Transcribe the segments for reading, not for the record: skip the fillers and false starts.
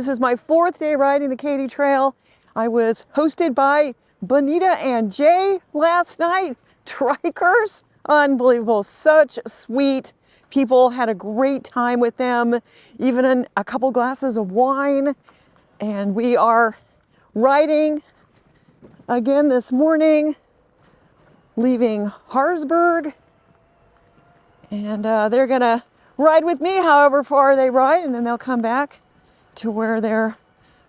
This is my 4th day riding the Katy Trail. I was hosted by Bonita and Jay last night. Trikers, unbelievable, such sweet people. Had a great time with them, even a couple glasses of wine. And we are riding again this morning, leaving Hartsburg. And they're gonna ride with me however far they ride, and then they'll come back to where their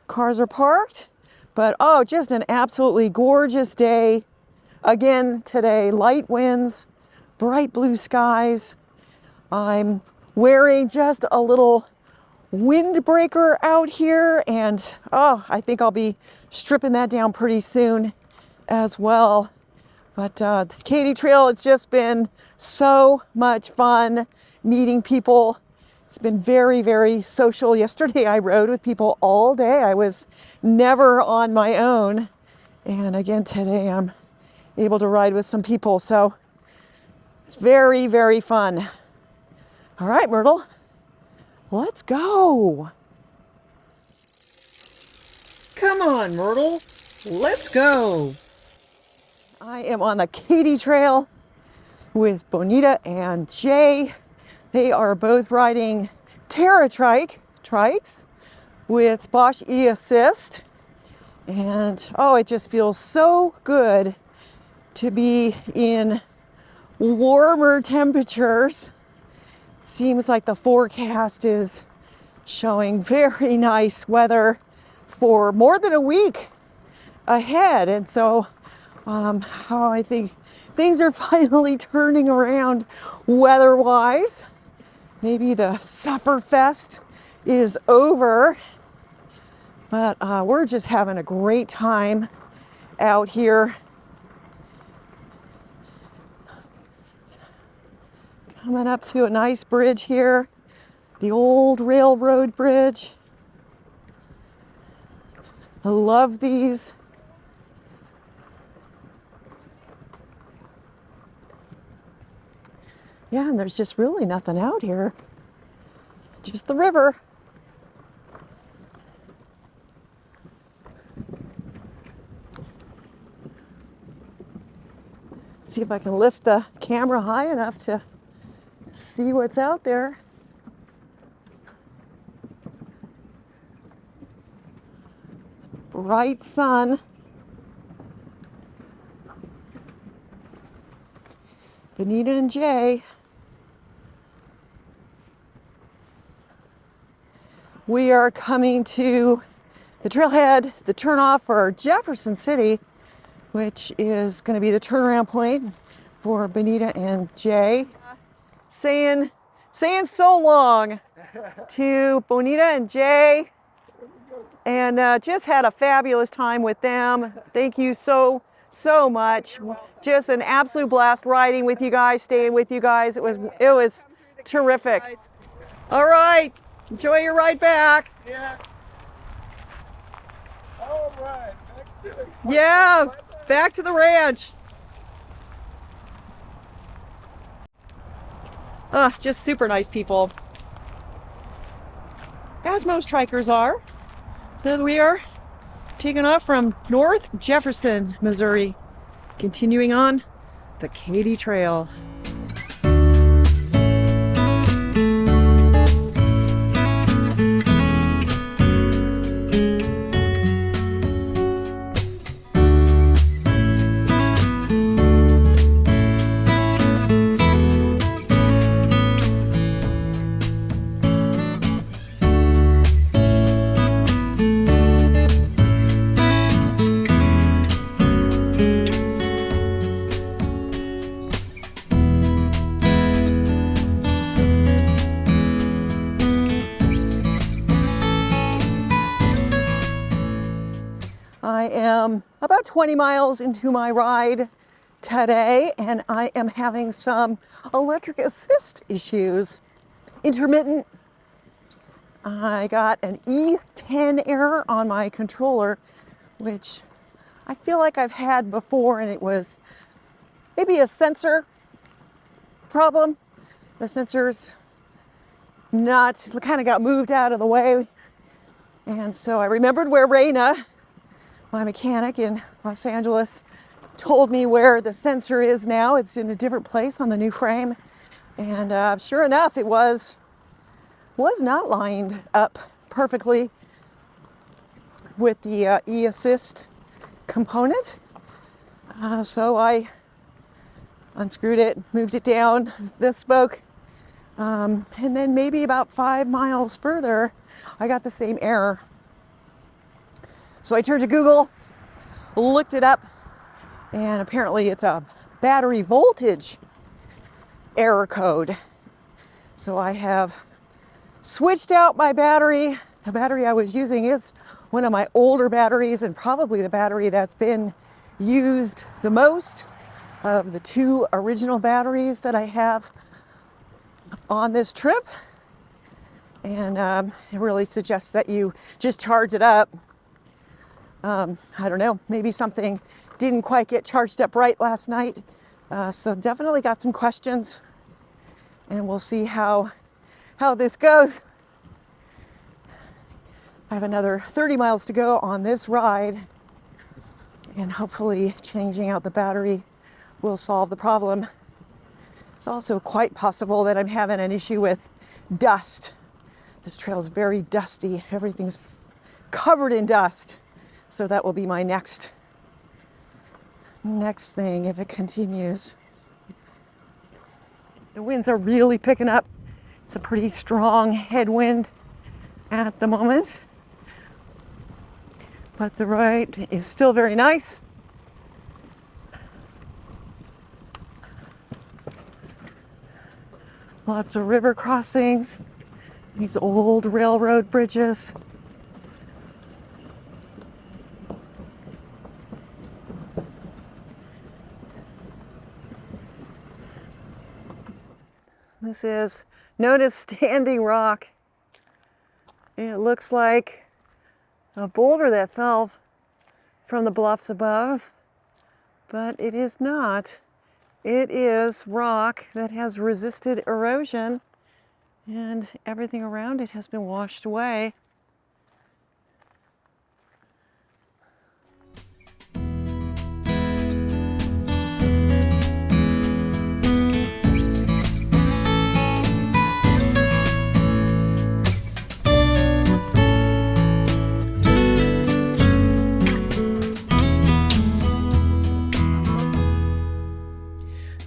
cars are parked. But oh, just an absolutely gorgeous day. Again today, light winds, bright blue skies. I'm wearing just a little windbreaker out here, and oh, I think I'll be stripping that down pretty soon as well. But the Katy Trail, it's just been so much fun meeting people. It's been very, very social. Yesterday I rode with people all day. I was never on my own. And again, today I'm able to ride with some people. So it's very, very fun. All right, Myrtle, let's go. Come on, Myrtle, let's go. I am on the Katy Trail with Bonita and Jay. They are both riding trikes with Bosch E-Assist. And oh, it just feels so good to be in warmer temperatures. Seems like the forecast is showing very nice weather for more than a week ahead. And so I think things are finally turning around weather-wise. Maybe the Sufferfest is over, but we're just having a great time out here. Coming up to a nice bridge here, the old railroad bridge. I love these. Yeah, and there's just really nothing out here. Just the river. See if I can lift the camera high enough to see what's out there. Bright sun. Bonita and Jay. We are coming to the trailhead, the turnoff for Jefferson City, which is going to be the turnaround point for Bonita and Jay. Saying so long to Bonita and Jay, and just had a fabulous time with them. Thank you so much. Just an absolute blast riding with you guys, staying with you guys. It was terrific. All right. Enjoy your ride back. Yeah. All right. Back to the ranch. Just super nice people, as most Trikers are. So we are taking off from North Jefferson, Missouri, continuing on the Katy Trail. I am about 20 miles into my ride today, and I am having some electric assist issues. Intermittent. I got an E10 error on my controller, which I feel like I've had before, and it was maybe a sensor problem. The sensors kind of got moved out of the way And so I remembered where Raina, my mechanic in Los Angeles, told me where the sensor is now. It's in a different place on the new frame. And sure enough, it was not lined up perfectly with the e-assist component. So I unscrewed it, moved it down the spoke, and then maybe about 5 miles further, I got the same error. So I turned to Google, looked it up, and apparently it's a battery voltage error code. So I have switched out my battery. The battery I was using is one of my older batteries and probably the battery that's been used the most of the 2 original batteries that I have on this trip. And it really suggests that you just charge it up. I don't know, maybe something didn't quite get charged up right last night. So definitely got some questions, and we'll see how this goes. I have another 30 miles to go on this ride, and hopefully changing out the battery will solve the problem. It's also quite possible that I'm having an issue with dust. This trail is very dusty. Everything's covered in dust. So that will be my next thing if it continues. The winds are really picking up. It's a pretty strong headwind at the moment. But the ride is still very nice. Lots of river crossings, these old railroad bridges. This is known as Standing Rock. It looks like a boulder that fell from the bluffs above, but it is not. It is rock that has resisted erosion, and everything around it has been washed away.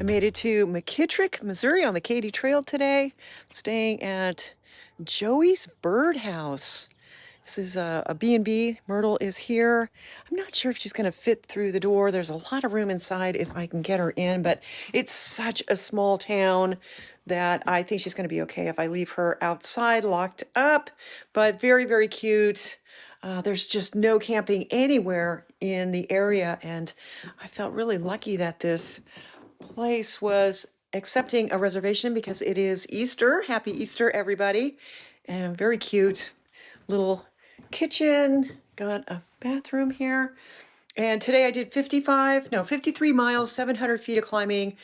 I made it to McKittrick, Missouri on the Katy Trail today. Staying at Joey's Birdhouse. This is a B&B. Myrtle is here. I'm not sure if she's going to fit through the door. There's a lot of room inside if I can get her in, but it's such a small town that I think she's going to be okay if I leave her outside locked up, but very, very cute. There's just no camping anywhere in the area, and I felt really lucky that this place was accepting a reservation because it is Easter. Happy Easter, everybody. And very cute little kitchen. Got a bathroom here. And today I did 53 miles, 700 feet of climbing.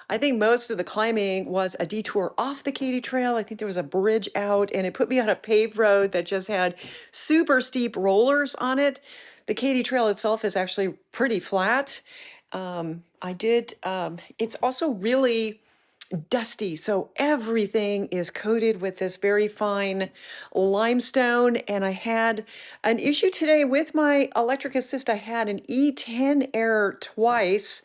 I think most of the climbing was a detour off the Katy Trail. I think there was a bridge out, and it put me on a paved road that just had super steep rollers on it. The Katy Trail itself is actually pretty flat. It's also really dusty, so everything is coated with this very fine limestone. And I had an issue today with my electric assist. I had an E10 error twice.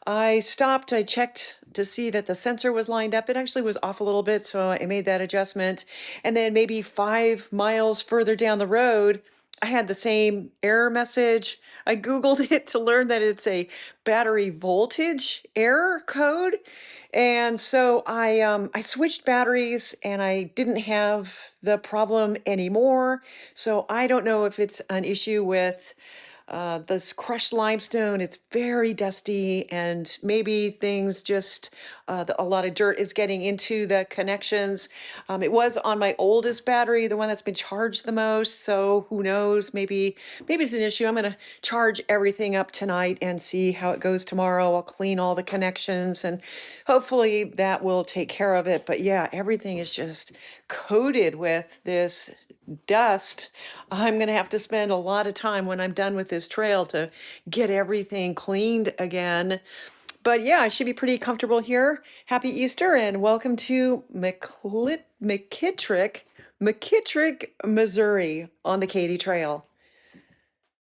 I stopped, I checked to see that the sensor was lined up. It actually was off a little bit, so I made that adjustment. And then maybe 5 miles further down the road, I had the same error message. I Googled it to learn that it's a battery voltage error code. And so I switched batteries and I didn't have the problem anymore. So I don't know if it's an issue with this crushed limestone. It's very dusty, and maybe things just, a lot of dirt is getting into the connections. It was on my oldest battery, the one that's been charged the most. So who knows, maybe it's an issue. I'm gonna charge everything up tonight and see how it goes tomorrow. I'll clean all the connections and hopefully that will take care of it. But yeah, everything is just coated with this dust. I'm going to have to spend a lot of time when I'm done with this trail to get everything cleaned again. But yeah, I should be pretty comfortable here. Happy Easter and welcome to McKittrick, Missouri on the Katy Trail.